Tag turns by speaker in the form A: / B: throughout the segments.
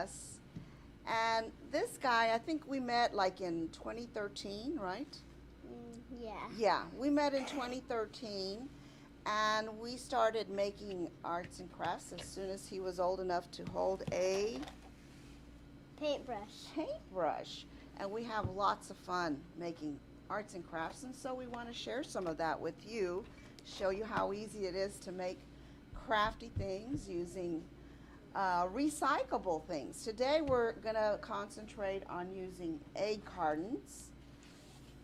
A: Yes. And this guy, I think we met like in 2013, right?
B: Yeah.
A: Yeah, we met in 2013 and we started making arts and crafts as soon as he was old enough to hold a
B: Paintbrush.
A: paintbrush. And we have lots of fun making arts and crafts, and so we want to share some of that with you, show you how easy it is to make crafty things using recyclable things. Today we're going to concentrate on using egg cartons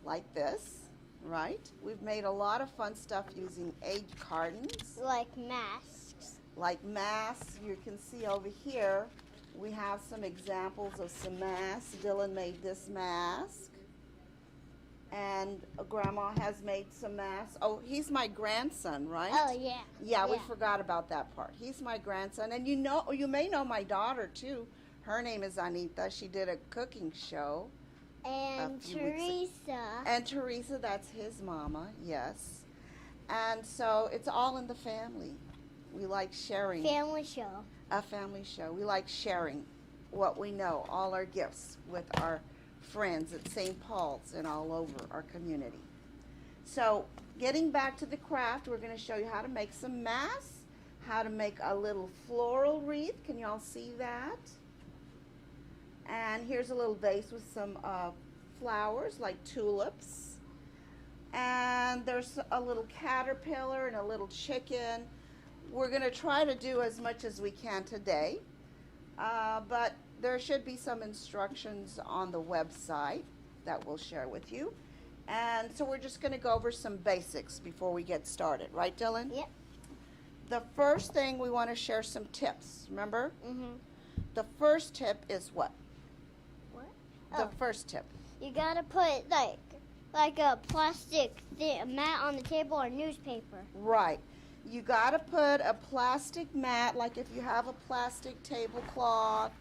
A: like this, right? We've made a lot of fun stuff using egg cartons.
B: Like masks.
A: Like masks. You can see over here we have some examples of some masks. Dylan made this mask. And Grandma has made some masks. Oh, he's my grandson, right?
B: Oh, yeah.
A: Yeah, we forgot about that part. He's my grandson. And you may know my daughter, too. Her name is Anita. She did a cooking show.
B: And Teresa.
A: And Teresa, that's his mama, yes. And so it's all in the family. We like sharing.
B: Family show.
A: A family show. We like sharing what we know, all our gifts with our friends at St. Paul's and all over our community. So getting back to the craft, we're going to show you how to make some masks, how to make a little floral wreath. Can y'all see that? And here's a little vase with some flowers like tulips. And there's a little caterpillar and a little chicken. We're going to try to do as much as we can today, but there should be some instructions on the website that we'll share with you. And so we're just going to go over some basics before we get started. Right, Dylan?
B: Yep.
A: The first thing, we want to share some tips. Remember?
B: Mm-hmm.
A: The first tip is what?
B: What?
A: The first tip.
B: You got to put like a plastic mat on the table or newspaper.
A: Right. You got to put a plastic mat, like if you have a plastic tablecloth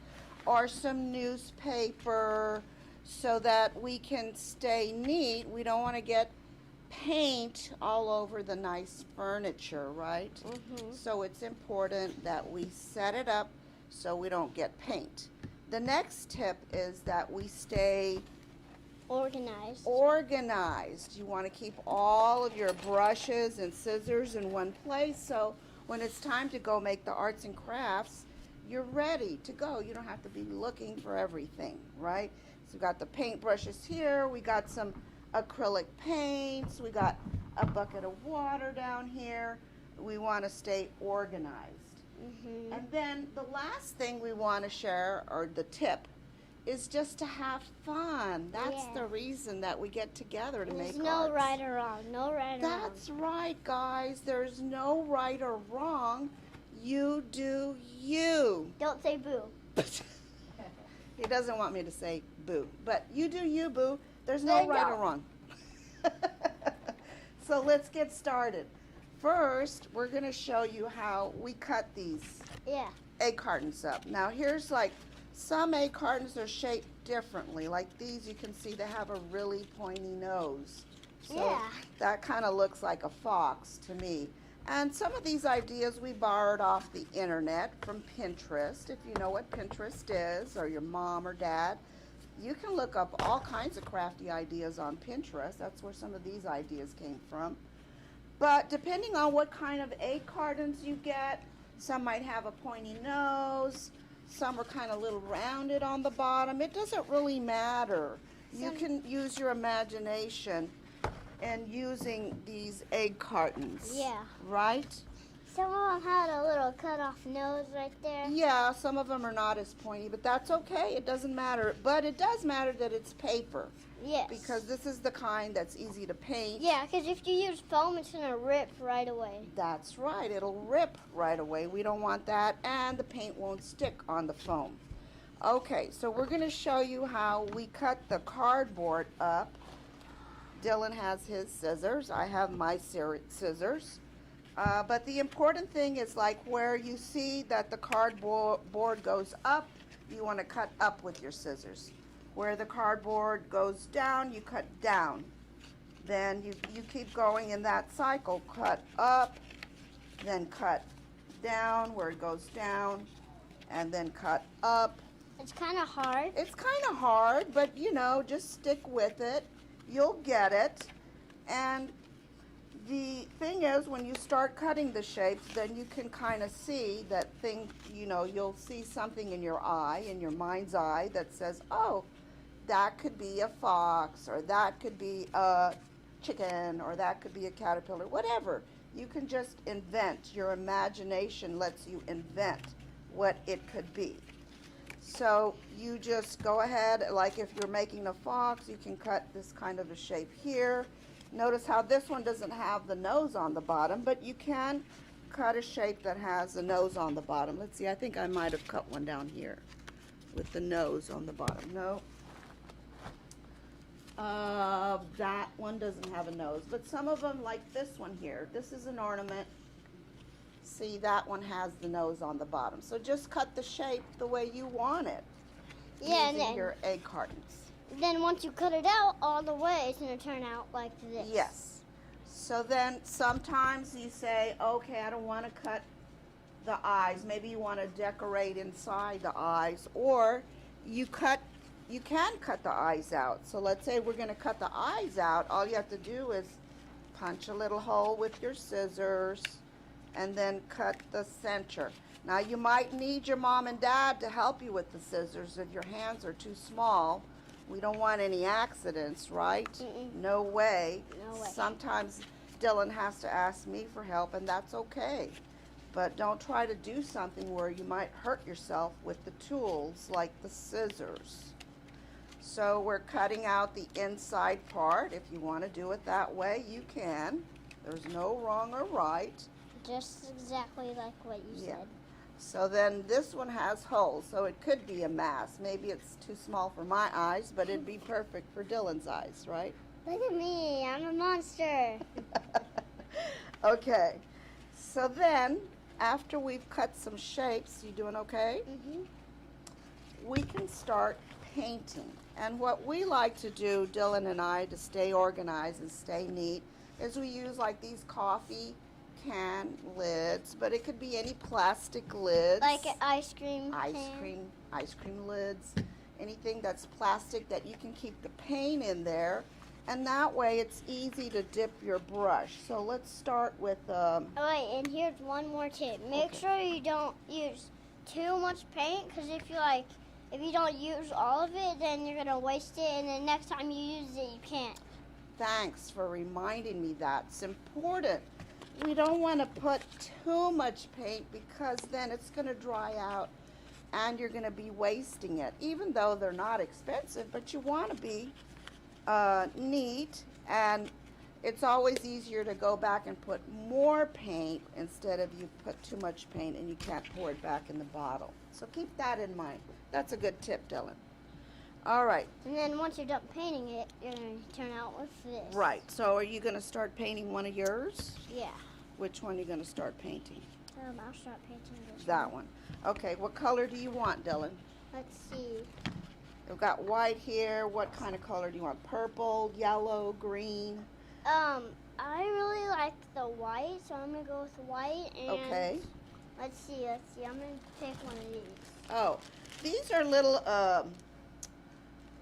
A: or some newspaper, so that we can stay neat. We don't want to get paint all over the nice furniture, right?
B: Mm-hmm.
A: So it's important that we set it up so we don't get paint. The next tip is that we stay organized. You want to keep all of your brushes and scissors in one place, so when it's time to go make the arts and crafts, you're ready to go. You don't have to be looking for everything, right? So we got the paint brushes here, we got some acrylic paints, we got a bucket of water down here. We want to stay organized.
B: Mm-hmm.
A: And then the last thing we want to share, or the tip, is just to have fun. That's the reason that we get together to make
B: There's no
A: arts.
B: right or wrong. No right or wrong.
A: That's right, guys. There's no right or wrong. You do you.
B: Don't say boo.
A: He doesn't want me to say boo. But you do you, boo. There's no right or wrong. So let's get started. First, we're going to show you how we cut these egg cartons up. Now, here's like some egg cartons are shaped differently. Like these, you can see they have a really pointy nose. So that kind of looks like a fox to me. And some of these ideas we borrowed off the internet from Pinterest. If you know what Pinterest is, or your mom or dad, you can look up all kinds of crafty ideas on Pinterest. That's where some of these ideas came from. But depending on what kind of egg cartons you get, some might have a pointy nose, some are kind of a little rounded on the bottom. It doesn't really matter. You can use your imagination in using these egg cartons.
B: Yeah.
A: Right?
B: Some of them had a little cut off nose right there.
A: Yeah, some of them are not as pointy, but that's okay. It doesn't matter. But it does matter that it's paper.
B: Yes.
A: Because this is the kind that's easy to paint.
B: Yeah, because if you use foam, it's going to rip right away.
A: That's right. It'll rip right away. We don't want that, and the paint won't stick on the foam. Okay, so we're going to show you how we cut the cardboard up. Dylan has his scissors. I have my scissors. But the important thing is, like, where you see that the cardboard goes up, you want to cut up with your scissors. Where the cardboard goes down, you cut down. Then you keep going in that cycle. Cut up, then cut down where it goes down, and then cut up,
B: It's kind of hard.
A: It's kind of hard, but you know, just stick with it. You'll get it. And the thing is, when you start cutting the shapes, then you can kind of see that thing, you know, you'll see something in your eye, in your mind's eye, that says, oh, that could be a fox, or that could be a chicken, or that could be a caterpillar, whatever. You can just invent. Your imagination lets you invent what it could be. So you just go ahead, like if you're making a fox, you can cut this kind of a shape here. Notice how this one doesn't have the nose on the bottom, but you can cut a shape that has the nose on the bottom. Let's see, I think I might have cut one down here with the nose on the bottom. No. That one doesn't have a nose, but some of them, like this one here, this is an ornament. See, that one has the nose on the bottom. So just cut the shape the way you want it.
B: Yeah,
A: using your egg cartons.
B: Then once you cut it out all the way, it's going to turn out like this.
A: Yes. So then sometimes you say, okay, I don't want to cut the eyes. Maybe you want to decorate inside the eyes, or you can cut the eyes out. So let's say we're going to cut the eyes out. All you have to do is punch a little hole with your scissors and then cut the center. Now you might need your mom and dad to help you with the scissors if your hands are too small. We don't want any accidents, right? No way.
B: No way.
A: Sometimes Dylan has to ask me for help, and that's okay. But don't try to do something where you might hurt yourself with the tools like the scissors. So we're cutting out the inside part. If you want to do it that way, you can. There's no wrong or right.
B: Just exactly like what you said.
A: So then this one has holes, so it could be a mask. Maybe it's too small for my eyes, but it'd be perfect for Dylan's eyes, right?
B: Look at me, I'm a monster.
A: Okay, so then after we've cut some shapes, you doing okay? We can start painting. And what we like to do, Dylan and I, to stay organized and stay neat, is we use like these coffee can lids, but it could be any plastic lids.
B: Like an ice cream
A: Ice cream lids, anything that's plastic that you can keep the paint in there, and that way it's easy to dip your brush. So let's start with
B: Oh wait, and here's one more tip. Make sure you don't use too much paint, because if you don't use all of it, then you're gonna waste it, and then next time you use it, you can't.
A: Thanks for reminding me that. It's important. We don't want to put too much paint, because then it's going to dry out and you're going to be wasting it, even though they're not expensive. But you want to be neat, and it's always easier to go back and put more paint instead of you put too much paint and you can't pour it back in the bottle. So keep that in mind. That's a good tip, Dylan. All right.
B: And then once you're done painting it, you're going to turn out with this.
A: Right. So are you going to start painting one of yours?
B: Yeah.
A: Which one are you going to start painting?
B: I'll start painting this
A: That one. Okay, what color do you want, Dylan?
B: Let's see.
A: We've got white here. What kind of color do you want? Purple, yellow, green?
B: I really like the white, so I'm going to go with white. And
A: Okay.
B: Let's see. I'm going to pick one of these.
A: Oh, these are little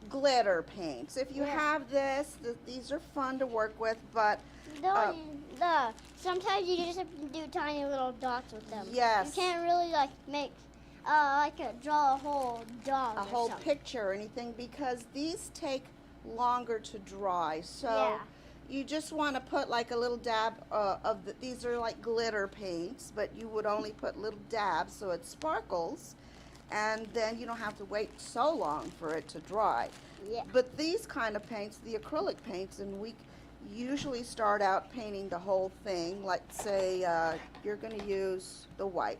A: glitter paints. If you have this, these are fun to work with, but
B: sometimes you just have to do tiny little dots with them.
A: Yes.
B: You can't really make draw a whole dog.
A: A whole picture or anything, because these take longer to dry. So you just want to put like a little dab these are like glitter paints, but you would only put little dabs so it sparkles, and then you don't have to wait so long for it to dry.
B: Yeah.
A: But these kind of paints, the acrylic paints, and we usually start out painting the whole thing. Like say you're going to use the white,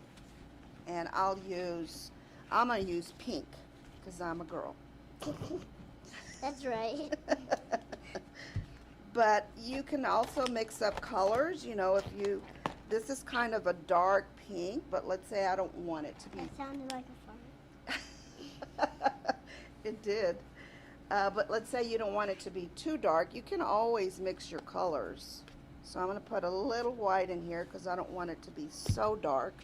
A: and I'm going to use pink because I'm a girl.
B: That's right.
A: But you can also mix up colors. You know, this is kind of a dark pink, but let's say I don't want it to be.
B: That sounded like a fart.
A: It did. But let's say you don't want it to be too dark. You can always mix your colors. So I'm going to put a little white in here because I don't want it to be so dark.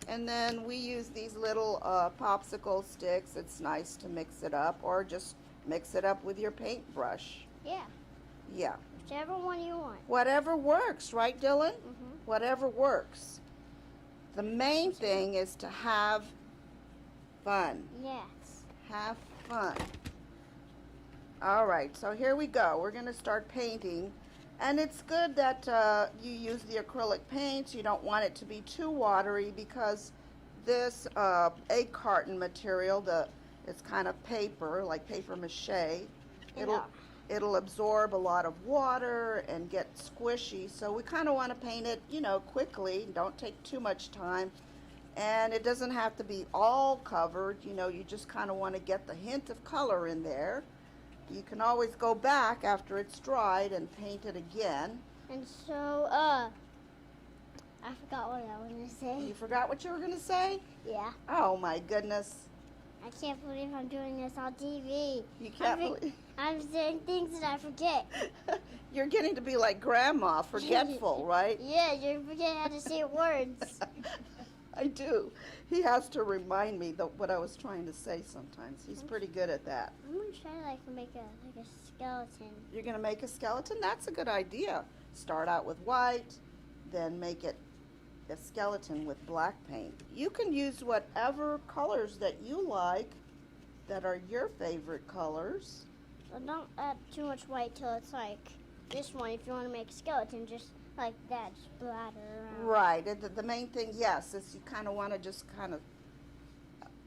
A: And then we use these little popsicle sticks. It's nice to mix it up, or just mix it up with your paintbrush.
B: Yeah.
A: Yeah.
B: Whichever one you want.
A: Whatever works, right, Dylan?
B: Mm-hmm.
A: Whatever works. The main thing is to have fun.
B: Yes.
A: Have fun. All right, so here we go. We're going to start painting. And it's good that you use the acrylic paints. You don't want it to be too watery because this egg carton material, it's kind of paper, like paper mache. It'll absorb a lot of water and get squishy. So we kind of want to paint it, quickly. Don't take too much time. And it doesn't have to be all covered. You just kind of want to get the hint of color in there. You can always go back after it's dried and paint it again.
B: And so, I forgot what I was going to say.
A: You forgot what you were going to say?
B: Yeah.
A: Oh, my goodness.
B: I can't believe I'm doing this on TV.
A: You can't believe...
B: I'm saying things that I forget.
A: You're getting to be like Grandma, forgetful, right?
B: Yeah, you forget how to say words.
A: I do. He has to remind me what I was trying to say sometimes. He's pretty good at that.
B: I'm going to try to make a skeleton.
A: You're going to make a skeleton? That's a good idea. Start out with white, then make it a skeleton with black paint. You can use whatever colors that you like that are your favorite colors.
B: Well, don't add too much white till it's like this one. If you want to make a skeleton, just like that, splatter around.
A: Right. The main thing, yes, is you kind of want to just kind of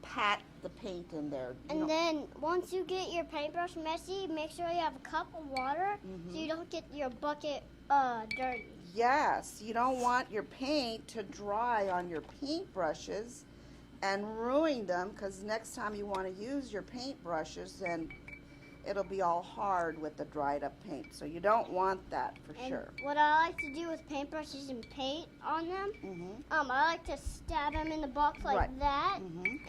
A: pat the paint in there.
B: And then once you get your paintbrush messy, make sure you have a cup of water so you don't get your bucket dirty.
A: Yes, you don't want your paint to dry on your paintbrushes and ruin them, because next time you want to use your paintbrushes, then it'll be all hard with the dried up paint. So you don't want that for sure.
B: What I like to do with paintbrushes and paint on them, I like to stab them in the box like that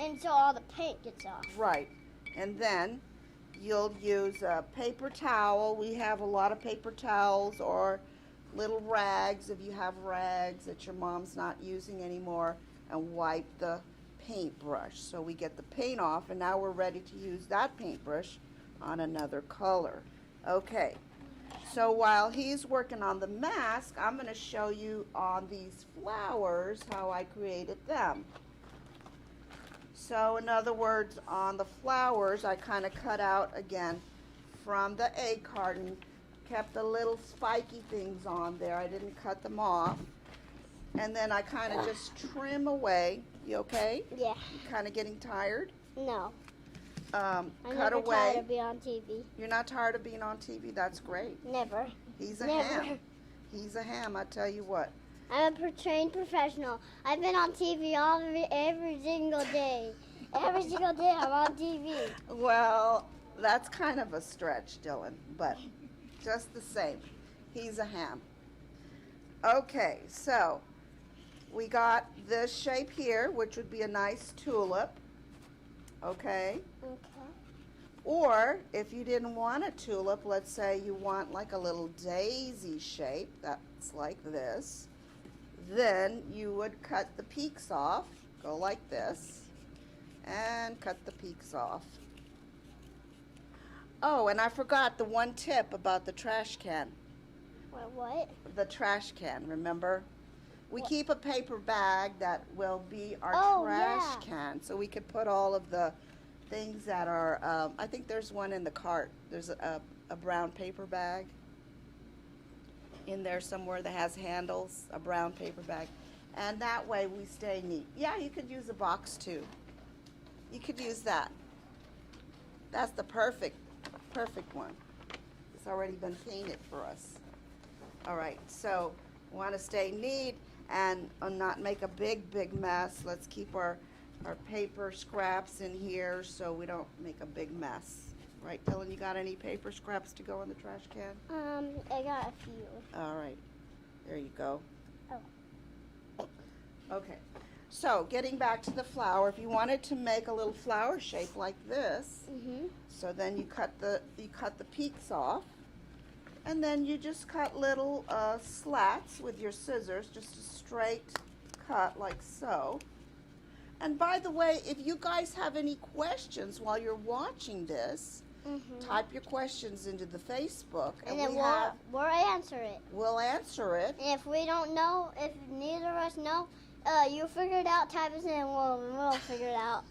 B: until all the paint gets off.
A: Right. And then you'll use a paper towel. We have a lot of paper towels, or little rags if you have rags that your mom's not using anymore, and wipe the paintbrush. So we get the paint off, and now we're ready to use that paintbrush on another color. Okay, so while he's working on the mask, I'm going to show you on these flowers how I created them. So in other words, on the flowers, I kind of cut out again from the egg carton, kept the little spiky things on there. I didn't cut them off. And then I kind of just trim away. You okay?
B: Yeah.
A: You kind of getting tired?
B: No.
A: Cut
B: I'm
A: away.
B: tired of being on TV.
A: You're not tired of being on TV? That's great.
B: Never.
A: He's a ham. He's a ham, I tell you what.
B: I'm a trained professional. I've been on TV every single day. Every single day I'm on TV.
A: Well, that's kind of a stretch, Dylan, but just the same, he's a ham. Okay, so we got this shape here, which would be a nice tulip. Okay?
B: Okay.
A: Or if you didn't want a tulip, let's say you want like a little daisy shape, that's like this, then you would cut the peaks off, go like this, and cut the peaks off. Oh, and I forgot the one tip about the trash can.
B: What?
A: The trash can, remember? We keep a paper bag that will be our trash can, so we could put all of the things that are, I think there's one in the cart. There's a brown paper bag in there somewhere that has handles, a brown paper bag. And that way we stay neat. Yeah, you could use a box too. You could use that. That's the perfect one. It's already been painted for us. All right, so we want to stay neat and not make a big mess. Let's keep our paper scraps in here so we don't make a big mess. Right, Dylan, you got any paper scraps to go in the trash can?
B: I got a few.
A: All right, there you go.
B: Oh.
A: Okay, so getting back to the flower, if you wanted to make a little flower shape like this, so then you cut the peaks off, and then you just cut little slats with your scissors, just a straight cut like so. And by the way, if you guys have any questions while you're watching this, type your questions into the Facebook,
B: and then we'll answer it.
A: We'll answer it.
B: And if we don't know, if neither of us know, you figure it out, type us in, and we'll figure it out.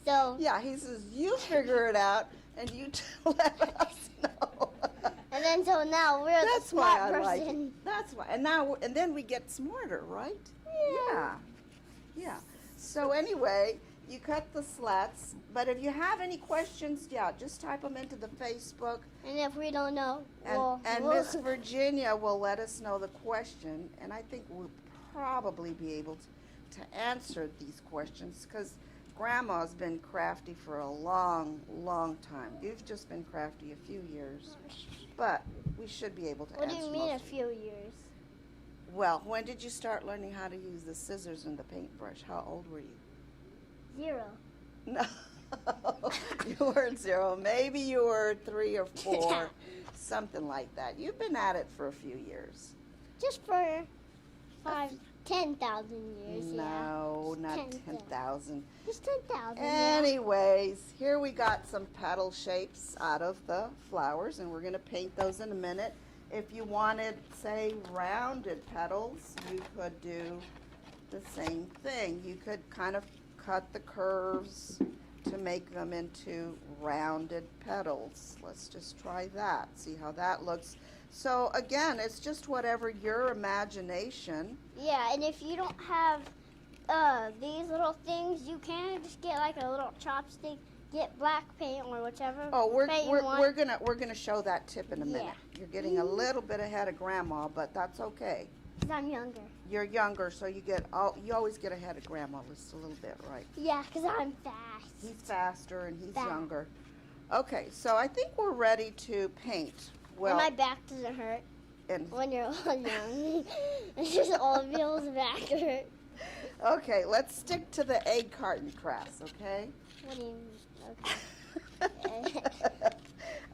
B: So
A: yeah, he says you figure it out, and you let us know.
B: And then so now we're the smart person.
A: Like it. That's why. And then we get smarter, right? Yeah. So anyway, you cut the slats, but if you have any questions, just type them into the Facebook.
B: And if we don't know,
A: and Miss Virginia will let us know the question, and I think we'll probably be able to answer these questions because Grandma's been crafty for a long, long time. You've just been crafty a few years, but we should be able to answer.
B: What do you mean a few years?
A: Well, when did you start learning how to use the scissors and the paintbrush? How old were you?
B: 0.
A: No, you weren't 0. Maybe you were 3 or 4, something like that. You've been at it for a few years.
B: Just for 10,000 years.
A: No, not 10,000.
B: Just 10,000.
A: Anyways, here we got some petal shapes out of the flowers, and we're going to paint those in a minute. If you wanted, say, rounded petals, you could do the same thing. You could kind of cut the curves to make them into rounded petals. Let's just try that, see how that looks. So again, it's just whatever your imagination.
B: Yeah, and if you don't have these little things, you can just get like a little chopstick, get black paint or whichever.
A: Oh, we're gonna show that tip in a minute.
B: Yeah.
A: You're getting a little bit ahead of Grandma, but that's okay.
B: 'Cause I'm younger.
A: You're younger, so you always get ahead of Grandma just a little bit, right?
B: Yeah, 'cause I'm fast.
A: He's faster and he's younger. Okay, so I think we're ready to paint. Well,
B: and my back doesn't hurt
A: and
B: when you're all young. It's just all people's back hurt.
A: Okay, let's stick to the egg carton crafts, okay?
B: What do you mean? Okay.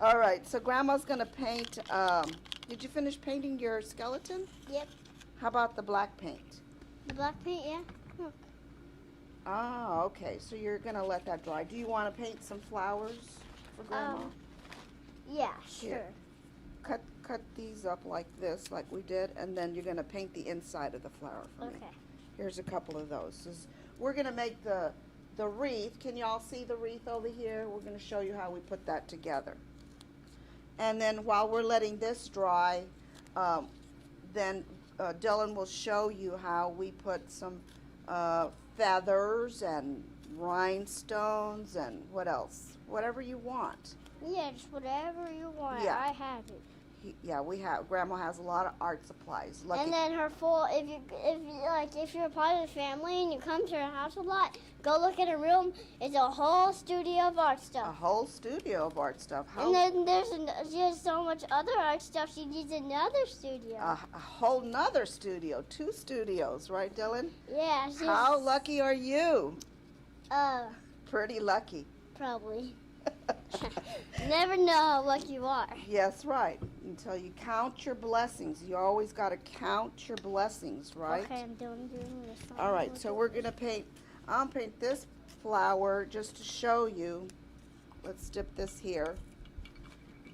A: All right, so Grandma's going to paint. Did you finish painting your skeleton?
B: Yep.
A: How about the black paint?
B: The black paint, yeah. Look.
A: Ah, okay, so you're going to let that dry. Do you want to paint some flowers for Grandma?
B: Yeah, sure.
A: Here. Cut these up like this, like we did, and then you're going to paint the inside of the flower for me.
B: Okay.
A: Here's a couple of those. We're going to make the wreath. Can y'all see the wreath over here? We're going to show you how we put that together. And then while we're letting this dry, then Dylan will show you how we put some feathers and rhinestones and what else? Whatever you want.
B: Yeah, just whatever you want.
A: Yeah.
B: I have it.
A: Grandma has a lot of art supplies. Lucky.
B: And then if you're a part of the family and you come to her house a lot, go look at her room. It's a whole studio of art stuff.
A: A whole studio of art stuff.
B: And then she has so much other art stuff. She needs another studio.
A: A whole nother studio. 2 studios, right, Dylan?
B: Yeah.
A: How lucky are you?
B: Pretty
A: lucky.
B: Probably. Never know how lucky you are.
A: Yes, right. Until you count your blessings. You always got to count your blessings, right?
B: Okay, I'm doing this.
A: All right, so we're going to paint. I'll paint this flower just to show you. Let's dip this here.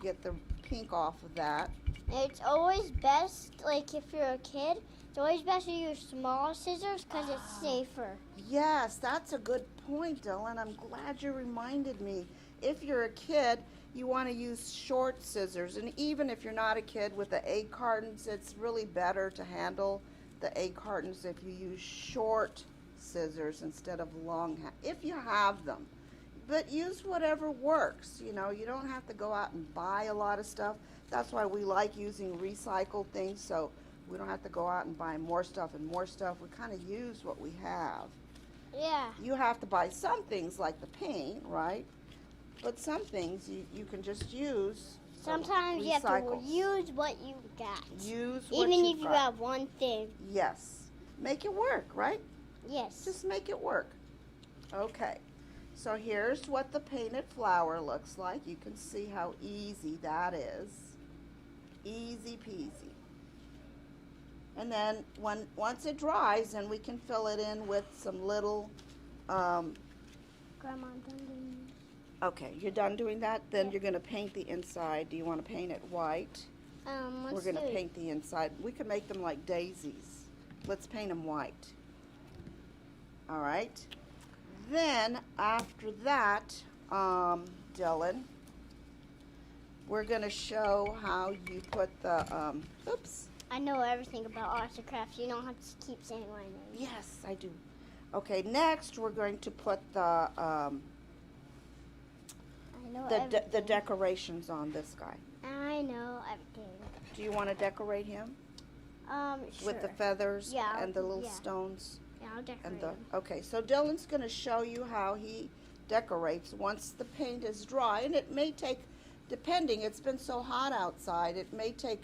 A: Get the pink off of that.
B: It's always best, like if you're a kid, it's always best to use small scissors because it's safer.
A: Yes, that's a good point, Dylan. I'm glad you reminded me. If you're a kid, you want to use short scissors. And even if you're not a kid with the egg cartons, it's really better to handle the egg cartons if you use short scissors instead of long, if you have them. But use whatever works. You know, you don't have to go out and buy a lot of stuff. That's why we like using recycled things, so we don't have to go out and buy more stuff and more stuff. We kind of use what we have.
B: Yeah.
A: You have to buy some things like the paint, right? But some things you can just use.
B: Sometimes you have to use what you got.
A: Use what
B: even if you have one thing.
A: Yes. Make it work, right?
B: Yes.
A: Just make it work. Okay. So here's what the painted flower looks like. You can see how easy that is. Easy peasy. And then once it dries, then we can fill it in with some little
B: Grandma, I'm done doing this.
A: Okay, you're done doing that? Then
B: Yeah.
A: you're going to paint the inside. Do you want to paint it white?
B: Let's
A: We're going to
B: do
A: paint the inside. We could make them like daisies. Let's paint them white. All right. Then after that, Dylan, we're going to show how you put the, oops.
B: I know everything about arts and crafts. You don't have to keep saying my name.
A: Yes, I do. Okay, next we're going to put the
B: I know everything.
A: the decorations on this guy.
B: I know everything.
A: Do you want to decorate him
B: Sure.
A: with the feathers
B: Yeah,
A: and the little
B: yeah.
A: stones?
B: Yeah, I'll decorate
A: And the
B: them.
A: okay, so Dylan's going to show you how he decorates once the paint is dry, and it may take, depending, it's been so hot outside, it may take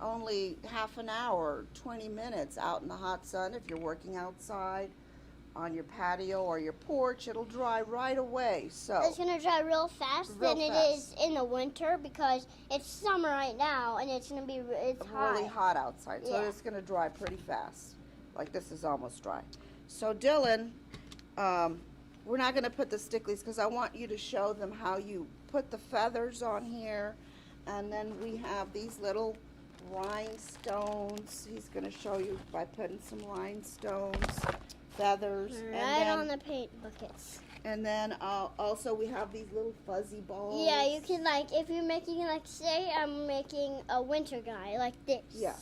A: only half an hour, 20 minutes out in the hot sun. If you're working outside on your patio or your porch, it'll dry right away. So
B: It's gonna dry real fast
A: Real
B: than it
A: fast.
B: is in the winter because it's summer right now and it's gonna be it's hot.
A: really hot outside, so
B: Yeah.
A: it's going to dry pretty fast. Like this is almost dry. So Dylan, we're not going to put the sticklies because I want you to show them how you put the feathers on here, and then we have these little rhinestones. He's going to show you by putting some rhinestones, feathers,
B: Right on the paint buckets.
A: and then also we have these little fuzzy balls.
B: Yeah, you can like if you're making like say I'm making a winter guy like this.
A: Yeah.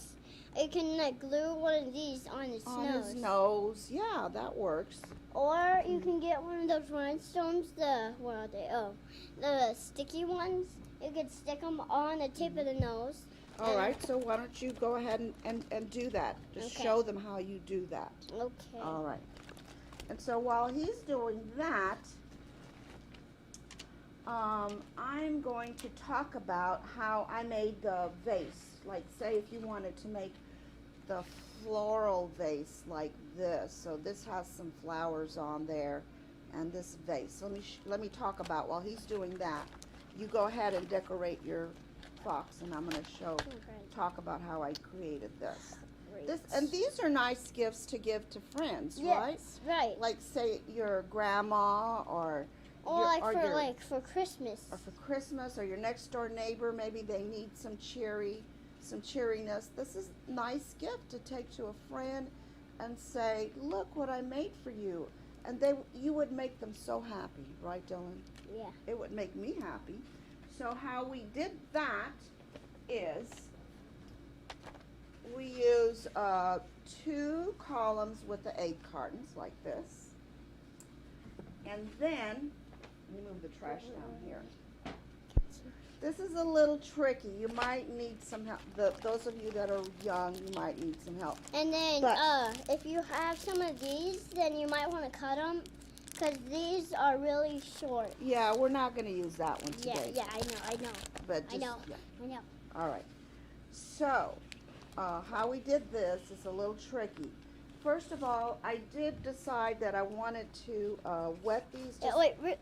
B: You can like glue one of these on his
A: on
B: nose.
A: his nose. Yeah, that works.
B: Or you can get one of those rhinestones, what are they? Oh, the sticky ones. You can stick them on the tip of the nose.
A: All right, so why don't you go ahead and do that? Just
B: Okay.
A: show them how you do that.
B: Okay.
A: All right. And so while he's doing that, I'm going to talk about how I made the vase. Like, say if you wanted to make the floral vase like this. So this has some flowers on there, and this vase. Let me talk about while he's doing that. You go ahead and decorate your box, and I'm going to talk about how I created this.
B: Great.
A: And these are nice gifts to give to friends, right?
B: Yes, right.
A: Like say your grandma or
B: For Christmas.
A: or for Christmas, or your next door neighbor, maybe they need some cheeriness. This is a nice gift to take to a friend and say, look what I made for you. And you would make them so happy, right, Dylan?
B: Yeah.
A: It would make me happy. So how we did that is we use 2 columns with the egg cartons like this. And then, let me move the trash down here. This is a little tricky. You might need some help. Those of you that are young, you might need some help.
B: And then,
A: But-
B: if you have some of these, then you might want to cut them, because these are really short.
A: Yeah, we're not going to use that one today.
B: Yeah, I know.
A: But
B: I know.
A: yeah.
B: I know.
A: All right. So, how we did this is a little tricky. First of all, I did decide that I wanted to wet these.
B: Yeah,
A: Just
B: wait,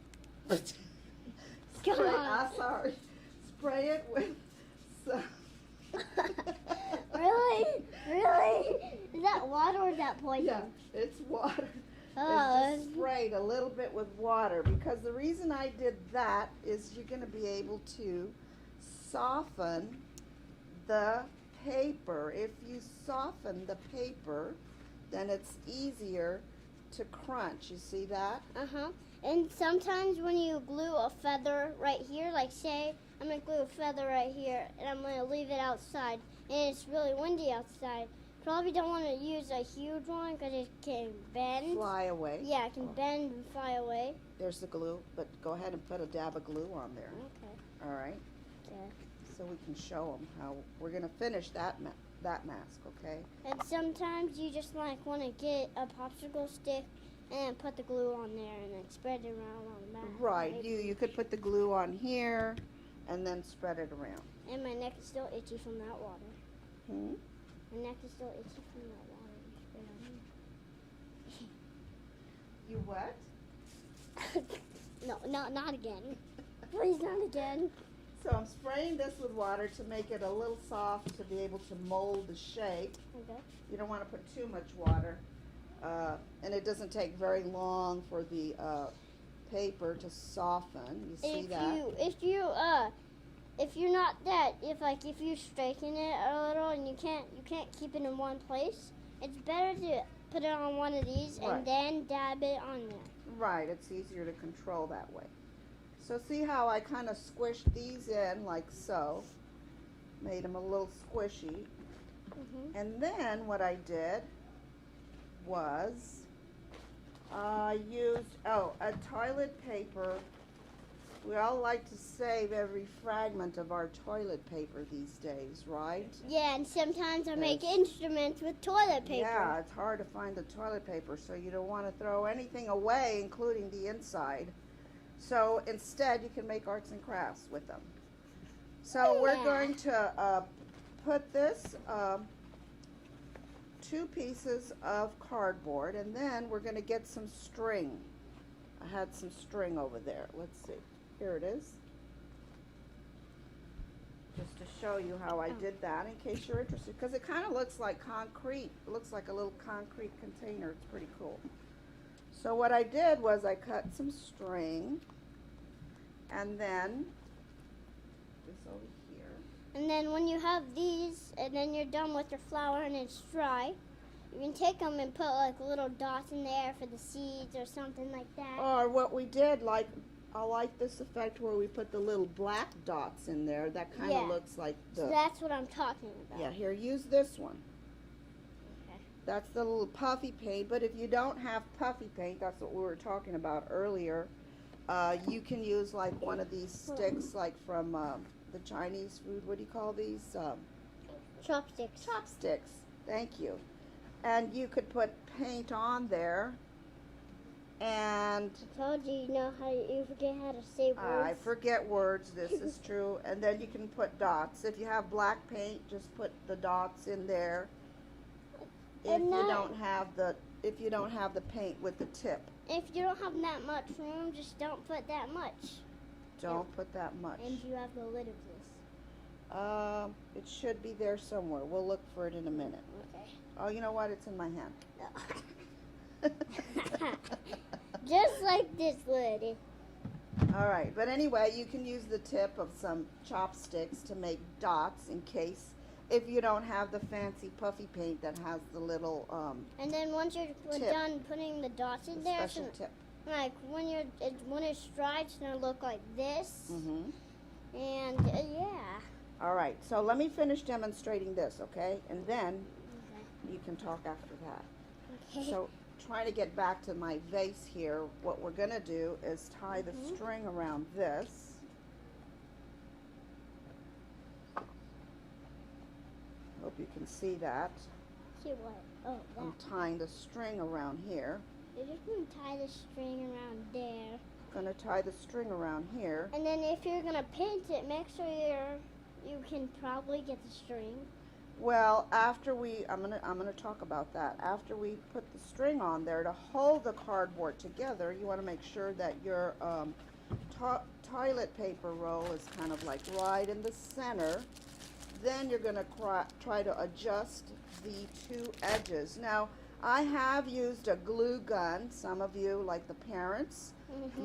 A: spray, sorry. Spray it with some.
B: Really? Is that water or is that poison?
A: Yeah, it's water.
B: Oh,
A: It's just sprayed a little bit with water, because the reason I did that is you're going to be able to soften the paper. If you soften the paper, then it's easier to crunch. You see that?
B: uh-huh. And sometimes when you glue a feather right here, like say I'm going to glue a feather right here and I'm going to leave it outside and it's really windy outside, probably don't want to use a huge one because it can bend.
A: Fly away.
B: Yeah, it can bend and fly away.
A: There's the glue, but go ahead and put a dab of glue on there.
B: Okay.
A: All right?
B: Okay.
A: So we can show them how we're going to finish that mask, okay?
B: And sometimes you just like want to get a popsicle stick and put the glue on there and then spread it around on the back.
A: Right. You could put the glue on here and then spread it around.
B: And my neck is still itchy from that water.
A: Hmm?
B: My neck is still itchy from that water.
A: You what?
B: No, not again. Please, not again.
A: So I'm spraying this with water to make it a little soft to be able to mold the shape.
B: Okay.
A: You don't want to put too much water. And it doesn't take very long for the paper to soften. You see that?
B: If you're not that, if you straighten it a little and you can't keep it in one place, it's better to put it on one of these and then dab it on there.
A: Right, it's easier to control that way. So see how I kind of squished these in like so, made them a little squishy. And then what I did was I used a toilet paper. We all like to save every fragment of our toilet paper these days, right?
B: Yeah, and sometimes I make instruments with toilet paper.
A: Yeah, it's hard to find the toilet paper, so you don't want to throw anything away, including the inside. So instead, you can make arts and crafts with them. So we're going to put this 2 pieces of cardboard, and then we're going to get some string. I had some string over there. Let's see. Here it is. Just to show you how I did that in case you're interested. Because it kind of looks like concrete. It looks like a little concrete container. It's pretty cool. So what I did was I cut some string. And then this over here.
B: And then when you have these, and then you're done with your flour and it's dry, you can take them and put like little dots in there for the seeds or something like that.
A: Or what we did, like, I like this effect where we put the little black dots in there. That kind of looks like the...
B: So that's what I'm talking about.
A: Yeah, here, use this one.
B: Okay.
A: That's the little puffy paint, but if you don't have puffy paint, that's what we were talking about earlier, you can use like one of these sticks, like from the Chinese food. What do you call these?
B: Chopsticks.
A: Chopsticks. Thank you. And you could put paint on there. And
B: I told you, you forget how to say words.
A: I forget words. This is true. And then you can put dots. If you have black paint, just put the dots in there. If you don't have the paint with the tip.
B: If you don't have that much room, just don't put that much.
A: Don't put that much.
B: And you have the lid of this.
A: It should be there somewhere. We'll look for it in a minute.
B: Okay.
A: Oh, you know what? It's in my hand.
B: No. Just like this lid.
A: All right, but anyway, you can use the tip of some chopsticks to make dots in case if you don't have the fancy puffy paint that has the little
B: and then once you're done putting the dots in there,
A: special tip.
B: Like when it's dry, it's gonna look like this. And yeah.
A: All right, so let me finish demonstrating this, okay? And then you can talk after that.
B: Okay.
A: So trying to get back to my vase here, what we're gonna do is tie the string around this. Hope you can see that.
B: See what? Oh, that.
A: I'm tying the string around here.
B: You're just gonna tie the string around there.
A: Gonna tie the string around here.
B: And then if you're gonna paint it, make sure you can probably get the string.
A: Well, after I'm gonna talk about that. After we put the string on there to hold the cardboard together, you want to make sure that your toilet paper roll is kind of like right in the center. Then you're gonna try to adjust the 2 edges. Now, I have used a glue gun. Some of you, like the parents,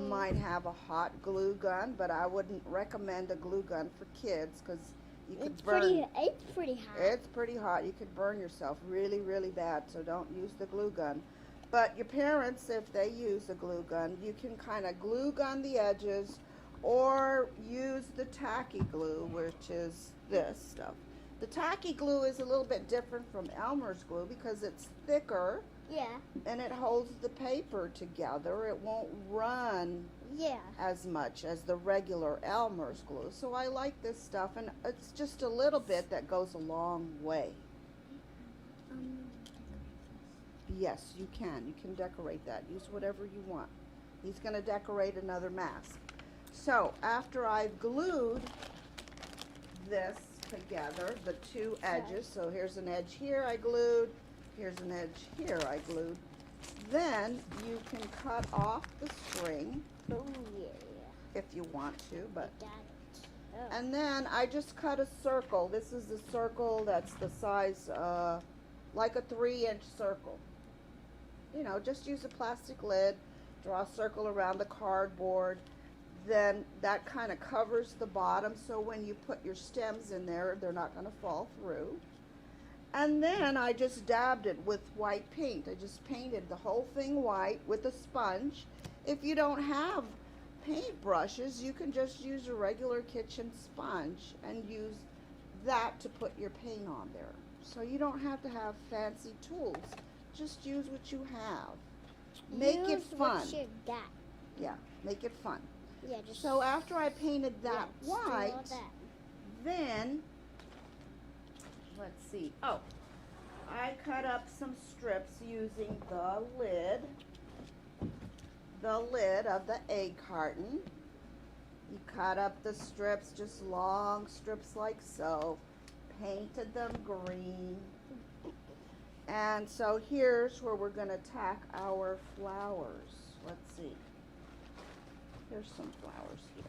A: might have a hot glue gun, but I wouldn't recommend a glue gun for kids because you could burn.
B: It's pretty hot.
A: It's pretty hot. You could burn yourself really, really bad, so don't use the glue gun. But your parents, if they use a glue gun, you can kind of glue gun the edges or use the tacky glue, which is this stuff. The tacky glue is a little bit different from Elmer's glue because it's thicker.
B: Yeah.
A: And it holds the paper together. It won't run as much as the regular Elmer's glue. So I like this stuff, and it's just a little bit that goes a long way. Yes, you can. You can decorate that. Use whatever you want. He's going to decorate another mask. So after I've glued this together, the 2 edges, so here's an edge here I glued, here's an edge here I glued, then you can cut off the string if you want to, but and then I just cut a circle. This is the circle that's the size like a 3-inch circle. you know, just use a plastic lid, draw a circle around the cardboard. Then that kind of covers the bottom, so when you put your stems in there, they're not going to fall through. And then I just dabbed it with white paint. I just painted the whole thing white with a sponge. If you don't have paint brushes, you can just use a regular kitchen sponge and use that to put your paint on there. So you don't have to have fancy tools. Just use what you have. Make it fun.
B: What you got.
A: Yeah, make it fun.
B: Yeah, just
A: so after I painted that white, then, let's see. Oh, I cut up some strips using the lid of the egg carton. You cut up the strips, just long strips like so. Painted them green. And so here's where we're going to tack our flowers. Let's see. Here's some flowers here.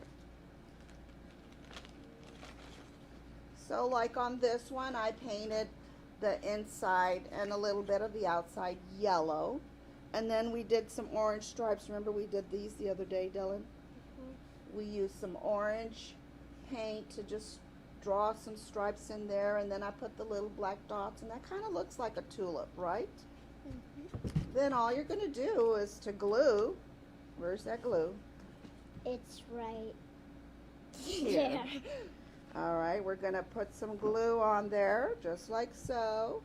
A: So like on this one, I painted the inside and a little bit of the outside yellow. And then we did some orange stripes. Remember we did these the other day, Dylan? We used some orange paint to just draw some stripes in there, and then I put the little black dots, and that kind of looks like a tulip, right? Then all you're going to do is to glue. Where's that glue?
B: It's right
A: here.
B: there.
A: All right, we're going to put some glue on there, just like so.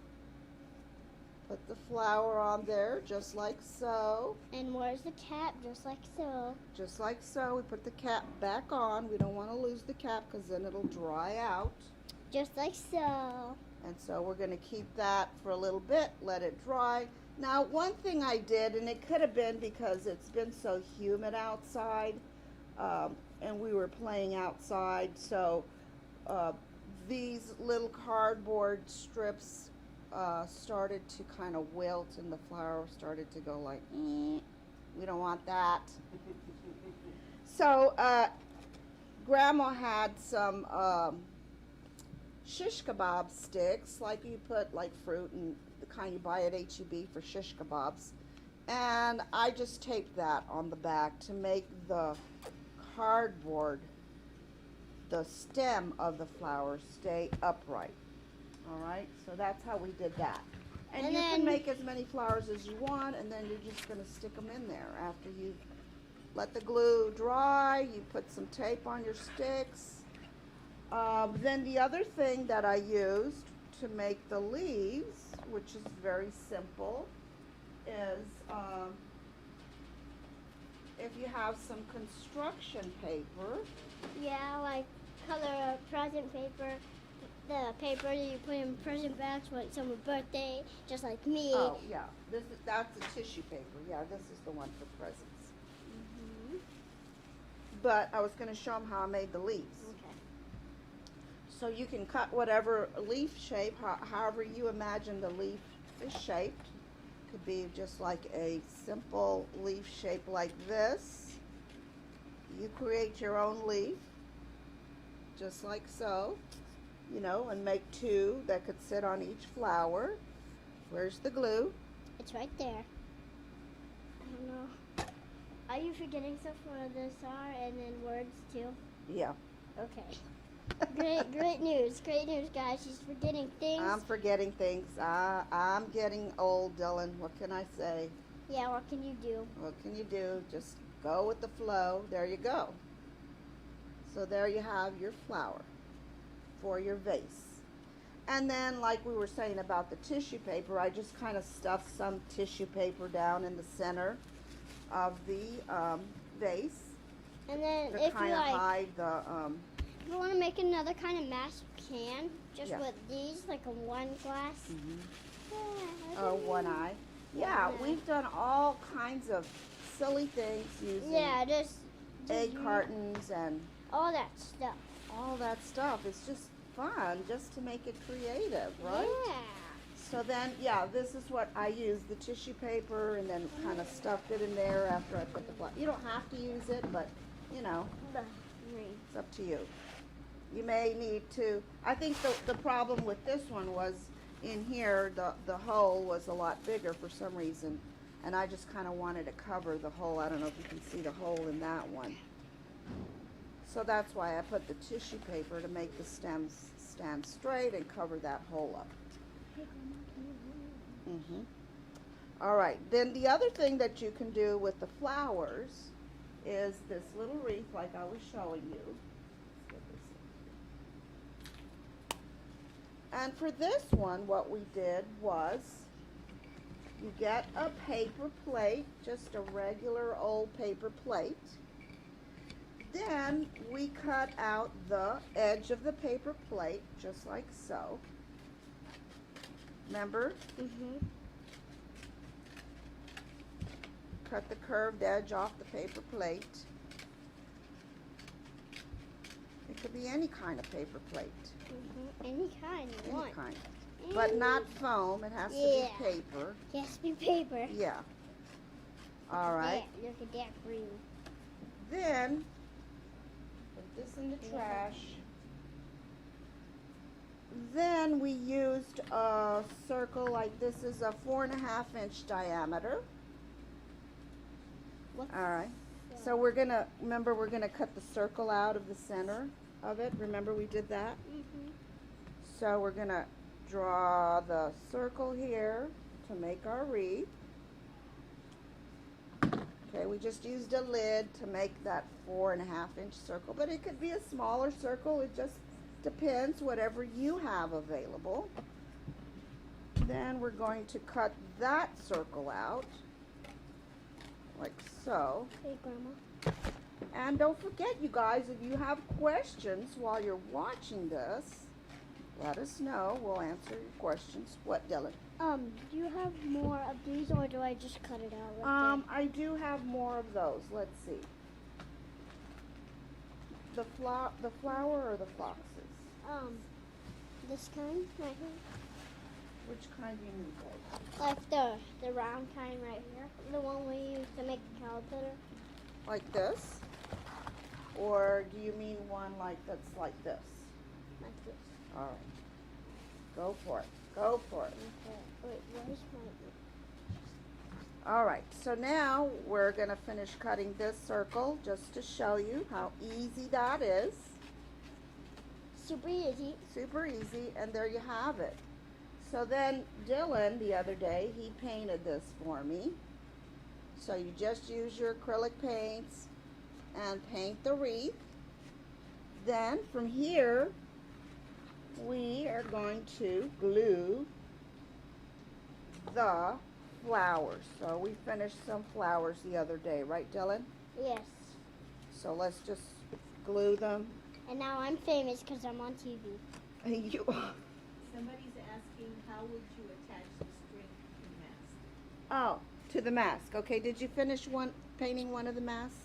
A: Put the flower on there, just like so.
B: And where's the cap? Just like so.
A: Just like so. We put the cap back on. We don't want to lose the cap because then it'll dry out.
B: Just like so.
A: And so we're going to keep that for a little bit, let it dry. Now, one thing I did, and it could have been because it's been so humid outside, and we were playing outside, so these little cardboard strips started to kind of wilt, and the flower started to go like, we don't want that. So Grandma had some shish kebab sticks, like you put like fruit and the kind you buy at H-E-B for shish kebabs. And I just taped that on the back to make the cardboard, the stem of the flower stay upright. All right, so that's how we did that. And you can make as many flowers as you want, and then you're just going to stick them in there. After you let the glue dry, you put some tape on your sticks. Then the other thing that I used to make the leaves, which is very simple, is if you have some construction paper.
B: Yeah, like color present paper. The paper that you put in present bags when someone's birthday, just like me.
A: Oh, yeah. That's a tissue paper. Yeah, this is the one for presents. But I was going to show them how I made the leaves.
B: Okay.
A: So you can cut whatever leaf shape, however you imagine the leaf is shaped. Could be just like a simple leaf shape like this. You create your own leaf, just like so. You know, and make two that could sit on each flower. Where's the glue?
B: It's right there. I don't know. Are you forgetting stuff for the star and then words too?
A: Yeah.
B: Okay. Great news, guys. She's forgetting things.
A: I'm forgetting things. I'm getting old, Dylan. What can I say?
B: Yeah, what can you do?
A: What can you do? Just go with the flow. There you go. So there you have your flower for your vase. And then, like we were saying about the tissue paper, I just kind of stuffed some tissue paper down in the center of the vase.
B: And then
A: to
B: if
A: kind
B: you
A: of
B: like,
A: hide the
B: if you want to make another kind of mask, you can. Just
A: Yeah.
B: with these, like a one glass. Yeah,
A: one eye. Yeah,
B: One eye.
A: we've done all kinds of silly things using
B: Yeah, just
A: egg cartons and
B: all that stuff.
A: all that stuff. It's just fun just to make it creative, right?
B: Yeah.
A: So then, yeah, this is what I used, the tissue paper, and then kind of stuffed it in there after I put the flower. You don't have to use it, but, you know, it's up to you. You may need to, I think the problem with this one was in here, the hole was a lot bigger for some reason. And I just kind of wanted to cover the hole. I don't know if you can see the hole in that one. So that's why I put the tissue paper to make the stems stand straight and cover that hole up. All right, then the other thing that you can do with the flowers is this little wreath like I was showing you. And for this one, what we did was you get a paper plate, just a regular old paper plate. Then we cut out the edge of the paper plate, just like so. Remember? Cut the curved edge off the paper plate. It could be any kind of paper plate.
B: Any kind you want.
A: Any kind. But not foam. It has to be paper.
B: It has to be paper.
A: Yeah. All right.
B: Look at that green.
A: Then, put this in the trash. Then we used a circle like this is a 4.5-inch diameter. All right. So we're gonna cut the circle out of the center of it. Remember we did that? So we're gonna draw the circle here to make our wreath. Okay, we just used a lid to make that 4.5-inch circle, but it could be a smaller circle. It just depends, whatever you have available. Then we're going to cut that circle out, like so.
B: Okay, Grandma.
A: And don't forget, you guys, if you have questions while you're watching this, let us know. We'll answer your questions. What, Dylan?
B: Do you have more of these, or do I just cut it out like that?
A: I do have more of those. Let's see. The flower or the foxes?
B: This kind right here.
A: Which kind do you mean, babe?
B: Like the round kind right here. The one we use to make the caterpillar.
A: Like this? Or do you mean one that's like this?
B: Like this.
A: All right. Go for it. Go for it.
B: Okay. Wait, where's my...
A: All right. So now we're going to finish cutting this circle just to show you how easy that is.
B: Super easy.
A: Super easy. And there you have it. So then Dylan, the other day, he painted this for me. So you just use your acrylic paints and paint the wreath. Then from here, we are going to glue the flowers. So we finished some flowers the other day, right, Dylan?
B: Yes.
A: So let's just glue them.
B: And now I'm famous because I'm on TV.
A: You
C: Somebody's asking, how would you attach the string to the mask?
A: Oh, to the mask. Okay, did you finish painting one of the masks?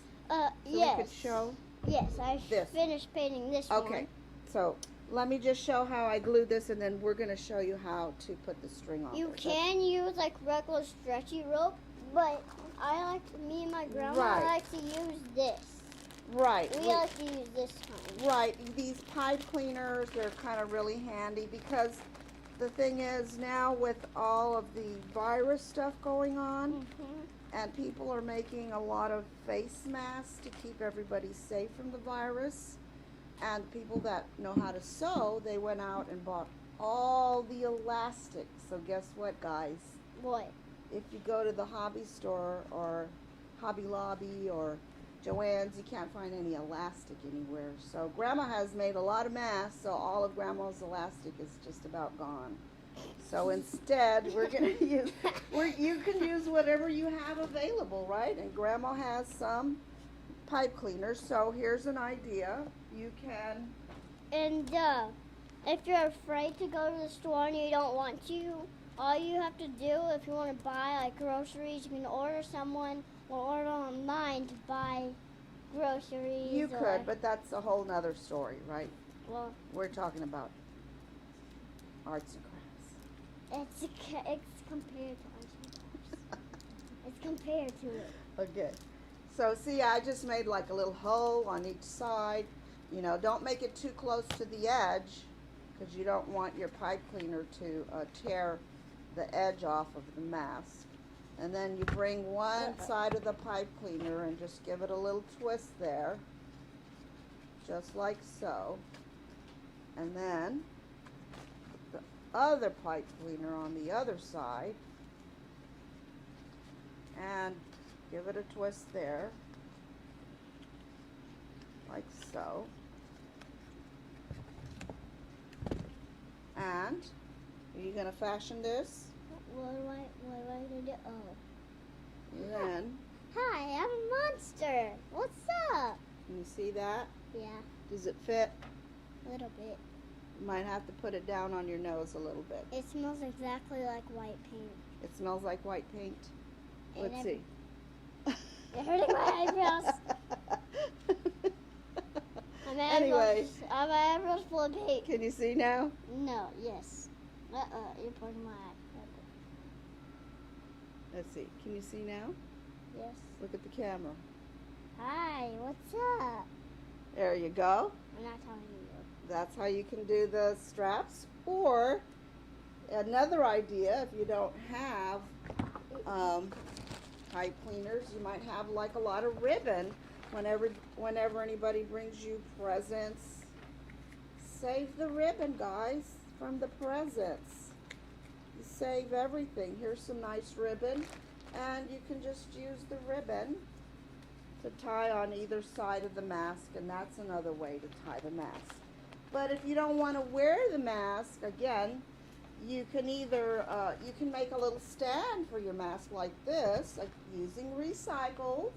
B: Yes.
A: We could show?
B: Yes, I
A: This.
B: finished painting this one.
A: Okay, so let me just show how I glued this, and then we're going to show you how to put the string on.
B: You can use like regular stretchy rope, but me and my grandma
A: Right.
B: like to use this.
A: Right.
B: We like to use this kind.
A: Right. These pipe cleaners, they're kind of really handy because the thing is now with all of the virus stuff going on, and people are making a lot of face masks to keep everybody safe from the virus, and people that know how to sew, they went out and bought all the elastic. So guess what, guys?
B: What?
A: If you go to the hobby store or Hobby Lobby or Joann's, you can't find any elastic anywhere. So Grandma has made a lot of masks, so all of Grandma's elastic is just about gone. So instead, we're going to use, you can use whatever you have available, right? And Grandma has some pipe cleaners, so here's an idea. You can...
B: And if you're afraid to go to the store and you don't want to, all you have to do, if you want to buy like groceries, you can order someone or order online to buy groceries.
A: You could, but that's a whole nother story, right?
B: Well,
A: We're talking about arts and crafts.
B: it's compared to arts and crafts. It's compared to it.
A: Okay. So see, I just made like a little hole on each side. You know, don't make it too close to the edge because you don't want your pipe cleaner to tear the edge off of the mask. And then you bring one side of the pipe cleaner and just give it a little twist there. Just like so. And then the other pipe cleaner on the other side. And give it a twist there. Like so. And are you going to fashion this?
B: What am I gonna do? Oh.
A: And then,
B: Hi, I'm a monster. What's up?
A: can you see that?
B: Yeah,
A: Does it fit?
B: a little bit.
A: You might have to put it down on your nose a little bit.
B: It smells exactly like white paint.
A: It smells like white paint.
B: And
A: Let's see.
B: It's hurting my eyebrows.
A: Anyway.
B: My eyebrows full of paint.
A: Can you see now?
B: No, yes. You're putting my eye.
A: Let's see. Can you see now?
B: Yes.
A: Look at the camera.
B: Hi, what's up?
A: There you go.
B: I'm not telling you.
A: That's how you can do the straps. Or another idea, if you don't have pipe cleaners, you might have like a lot of ribbon. Whenever anybody brings you presents, save the ribbon, guys, from the presents. You save everything. Here's some nice ribbon, and you can just use the ribbon to tie on either side of the mask, and that's another way to tie the mask. But if you don't want to wear the mask, again, you can either you can make a little stand for your mask like this, like using recycles.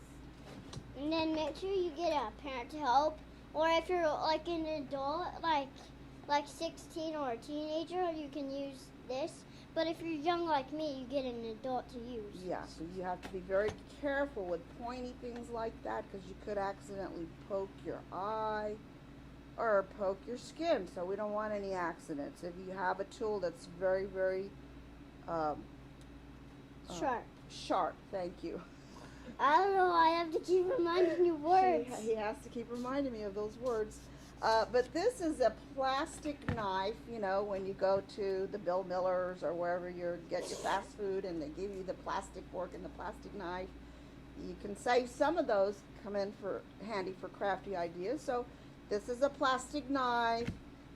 B: And then make sure you get a parent to help. Or if you're like an adult, like 16 or a teenager, you can use this. But if you're young like me, you get an adult to use.
A: Yeah, so you have to be very careful with pointy things like that because you could accidentally poke your eye or poke your skin. So we don't want any accidents. If you have a tool that's very, very
B: Sharp.
A: Thank you.
B: I don't know. I have to keep reminding you words.
A: He has to keep reminding me of those words. But this is a plastic knife, you know, when you go to the Bill Millers or wherever you get your fast food and they give you the plastic fork and the plastic knife. You can save some of those, come in for handy for crafty ideas. So this is a plastic knife,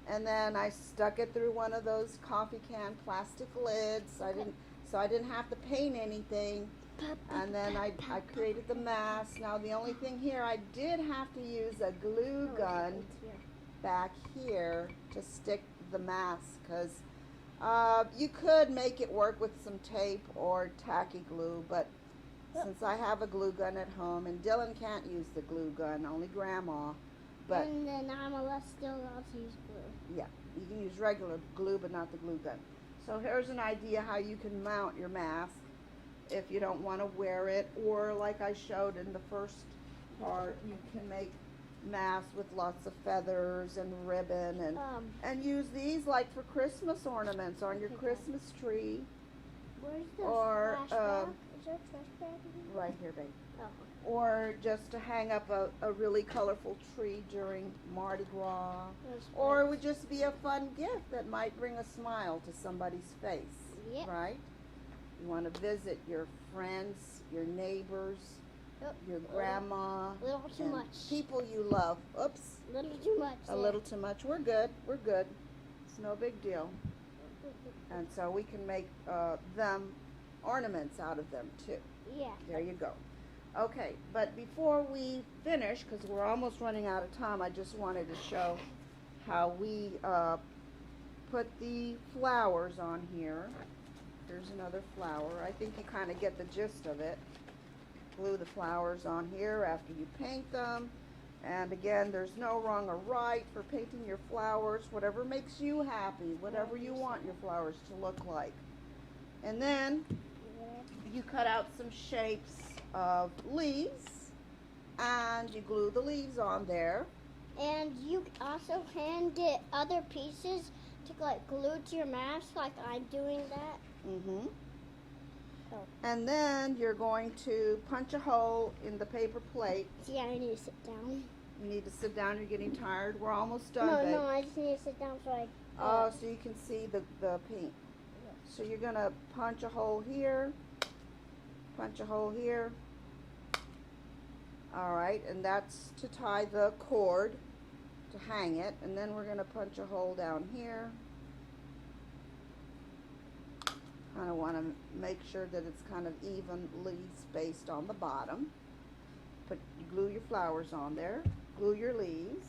A: and then I stuck it through one of those coffee can plastic lids. So I didn't have to paint anything. And then I created the mask. Now the only thing here, I did have to use a glue gun back here to stick the mask because you could make it work with some tape or tacky glue, but since I have a glue gun at home, and Dylan can't use the glue gun, only Grandma. But
B: and then I'm still allowed to use glue.
A: yeah, you can use regular glue, but not the glue gun. So here's an idea how you can mount your mask if you don't want to wear it, or like I showed in the first part, you can make masks with lots of feathers and ribbon and use these like for Christmas ornaments on your Christmas tree.
B: Where's the
A: Or
B: trash bag? Is there a trash bag in here?
A: right here, babe.
B: Oh.
A: Or just to hang up a really colorful tree during Mardi Gras.
B: There's
A: Or it would just be a fun gift that might bring a smile to somebody's face,
B: Yep.
A: right? You want to visit your friends, your neighbors,
B: Yep.
A: your grandma,
B: A little too
A: and
B: much.
A: people you love. Oops,
B: A little too much.
A: a little too much. We're good. We're good. It's no big deal. And so we can make them ornaments out of them too.
B: Yeah.
A: There you go. Okay, but before we finish, because we're almost running out of time, I just wanted to show how we put the flowers on here. Here's another flower. I think you kind of get the gist of it. Glue the flowers on here after you paint them. And again, there's no wrong or right for painting your flowers. Whatever makes you happy, whatever you want your flowers to look like. And then you cut out some shapes of leaves and you glue the leaves on there.
B: And you also can get other pieces to like glue to your mask, like I'm doing that.
A: Mm-hmm.
B: Oh.
A: And then you're going to punch a hole in the paper plate.
B: See, I need to sit down.
A: You need to sit down. You're getting tired. We're almost done, babe.
B: No, I just need to sit down so I.
A: Oh, so you can see the paint. So you're going to punch a hole here Punch a hole here. Alright, and that's to tie the cord to hang it, and then we're going to punch a hole down here. Kind of want to make sure that it's kind of evenly spaced on the bottom. Glue your flowers on there, glue your leaves,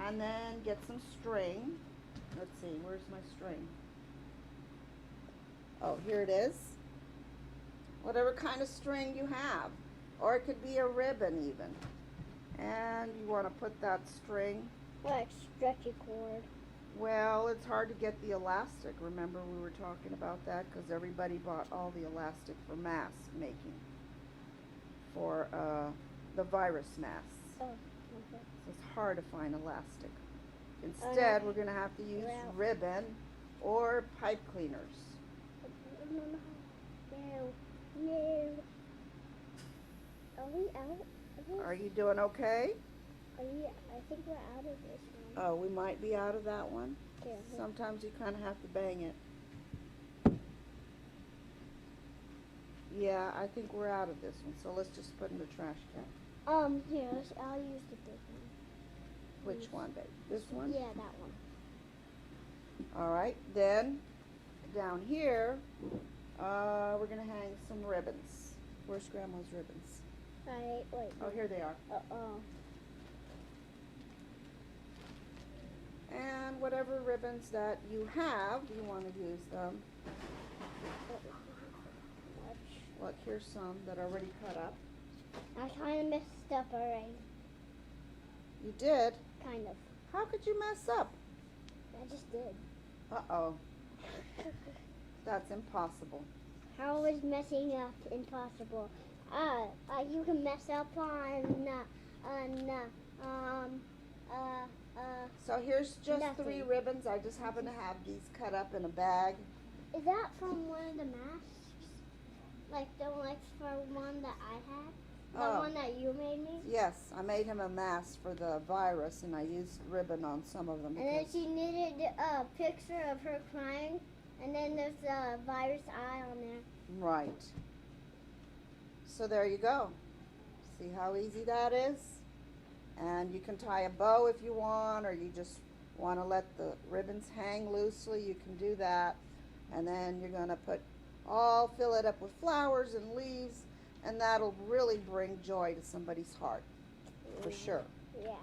A: and then get some string. Let's see, where's my string? Oh, here it is. Whatever kind of string you have, or it could be a ribbon even. And you want to put that string.
B: Like stretchy cord.
A: Well, it's hard to get the elastic. Remember we were talking about that because everybody bought all the elastic for mask making. For the virus masks.
B: Oh, okay.
A: So it's hard to find elastic. Instead, we're going to have to use ribbon or pipe cleaners.
B: No. Are we out?
A: Are you doing okay?
B: I think we're out of this one.
A: Oh, we might be out of that one.
B: Yeah.
A: Sometimes you kind of have to bang it. Yeah, I think we're out of this one, so let's just put in the trash can.
B: Here, I'll use the big one.
A: Which one, babe? This one?
B: Yeah, that one.
A: Alright, then down here, we're going to hang some ribbons. Where's Grandma's ribbons?
B: Wait.
A: Oh, here they are. And whatever ribbons that you have, you want to use them. Look, here's some that are already cut up.
B: I kind of messed up already.
A: You did?
B: Kind of.
A: How could you mess up?
B: I just did.
A: Uh-oh. That's impossible.
B: How is messing up impossible? You can mess up
A: So here's just
B: nothing.
A: 3 ribbons. I just happen to have these cut up in a bag.
B: Is that from one of the masks? Like the one that I had? The one that you made me?
A: Yes, I made him a mask for the virus, and I used ribbon on some of them.
B: And then she needed a picture of her crying, and then there's a virus eye on there.
A: Right. So there you go. See how easy that is? And you can tie a bow if you want, or you just want to let the ribbons hang loosely, you can do that. And then you're going to fill it up with flowers and leaves, and that'll really bring joy to somebody's heart, for sure.
B: Yeah.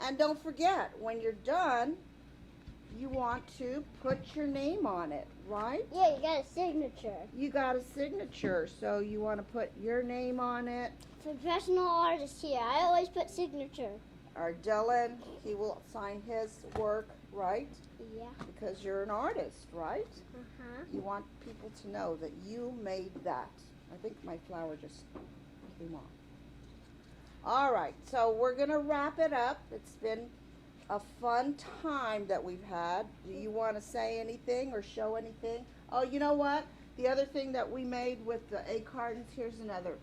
A: And don't forget, when you're done, you want to put your name on it, right?
B: Yeah, you got a signature.
A: You got a signature, so you want to put your name on it.
B: Professional artist here. I always put signature.
A: Or Dylan, he will sign his work, right?
B: Yeah.
A: Because you're an artist, right?
B: Uh-huh.
A: You want people to know that you made that. I think my flower just came off. All right, so we're going to wrap it up. It's been a fun time that we've had. Do you want to say anything or show anything? Oh, you know what? The other thing that we made with the egg cartons, here's another.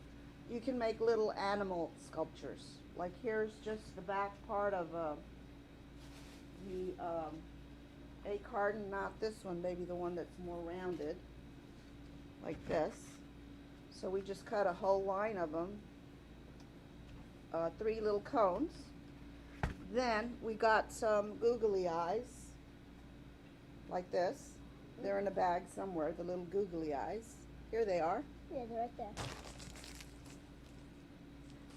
A: You can make little animal sculptures. Like here's just the back part of the egg carton, not this one, maybe the one that's more rounded, like this. So we just cut a whole line of them, 3 little cones. Then we got some googly eyes, like this. They're in a bag somewhere, the little googly eyes. Here they are.
B: Yeah, they're right there.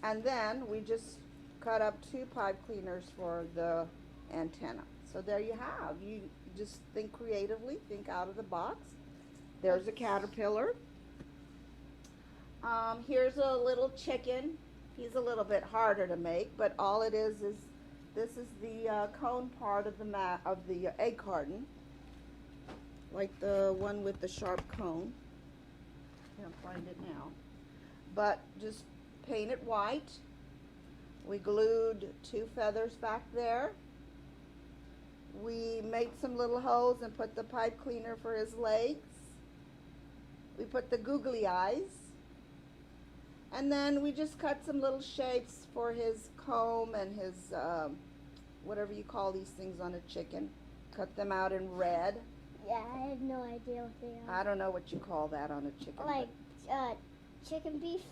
A: And then we just cut up 2 pipe cleaners for the antenna. So there you have. You just think creatively, think out of the box. There's a caterpillar. Here's a little chicken. He's a little bit harder to make, but all it is this is the cone part of the egg carton, like the one with the sharp cone. Can't find it now. But just paint it white. We glued 2 feathers back there. We made some little holes and put the pipe cleaner for his legs. We put the googly eyes. And then we just cut some little shapes for his comb and his, whatever you call these things on a chicken. Cut them out in red.
B: Yeah, I have no idea what they are.
A: I don't know what you call that on a chicken.
B: Like, chicken beef.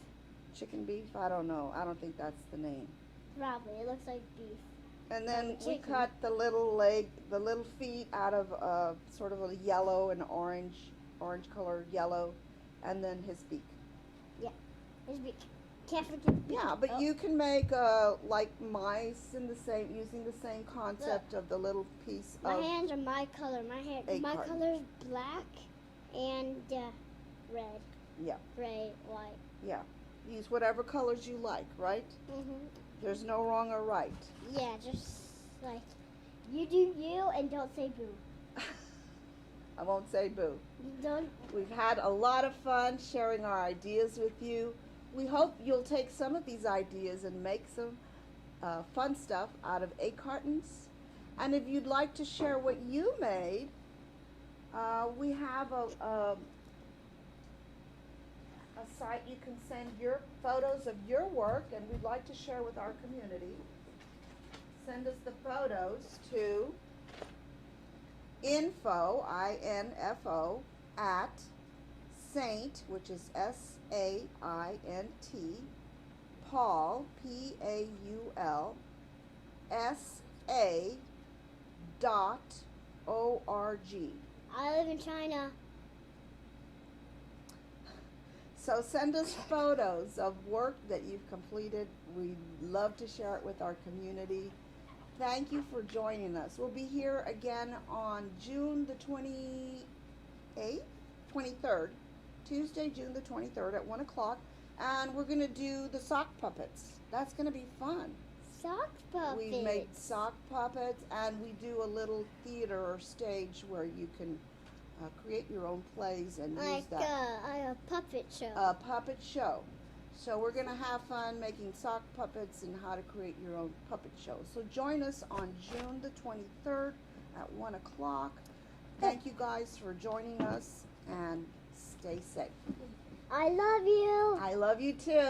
A: Chicken beef? I don't know. I don't think that's the name.
B: Probably. It looks like beef.
A: And then we
B: Chicken.
A: cut the little leg, the little feet out of sort of a yellow and orange color yellow, and then his beak.
B: His beak. Can't forget beak.
A: Yeah, but
B: Oh.
A: you can make like mice in the same, using the same concept of the little piece
B: My
A: of.
B: hands are my color.
A: egg
B: My
A: carton.
B: color's black and red.
A: Yeah.
B: Gray, white.
A: Yeah. Use whatever colors you like, right?
B: Mhm.
A: There's no wrong or right.
B: Yeah, just like you do you and don't say boo.
A: I won't say boo.
B: Don't.
A: We've had a lot of fun sharing our ideas with you. We hope you'll take some of these ideas and make some fun stuff out of egg cartons. And if you'd like to share what you made, we have a site you can send your photos of your work, and we'd like to share with our community. Send us the photos to info, I-N-F-O, at Saint, which is S-A-I-N-T, Paul, P-A-U-L, S-A .O-R-G.
B: I live in China.
A: So send us photos of work that you've completed. We'd love to share it with our community. Thank you for joining us. We'll be here again on June the 23rd, Tuesday, June the 23rd at 1 o'clock. And we're going to do the sock puppets. That's going to be fun.
B: Sock puppets.
A: We make sock puppets, and we do a little theater or stage where you can create your own plays and use
B: like
A: that.
B: a puppet show.
A: A puppet show. So we're going to have fun making sock puppets and how to create your own puppet show. So join us on June the 23rd at 1 o'clock. Thank you guys for joining us, and stay safe.
B: I love you.
A: I love you too.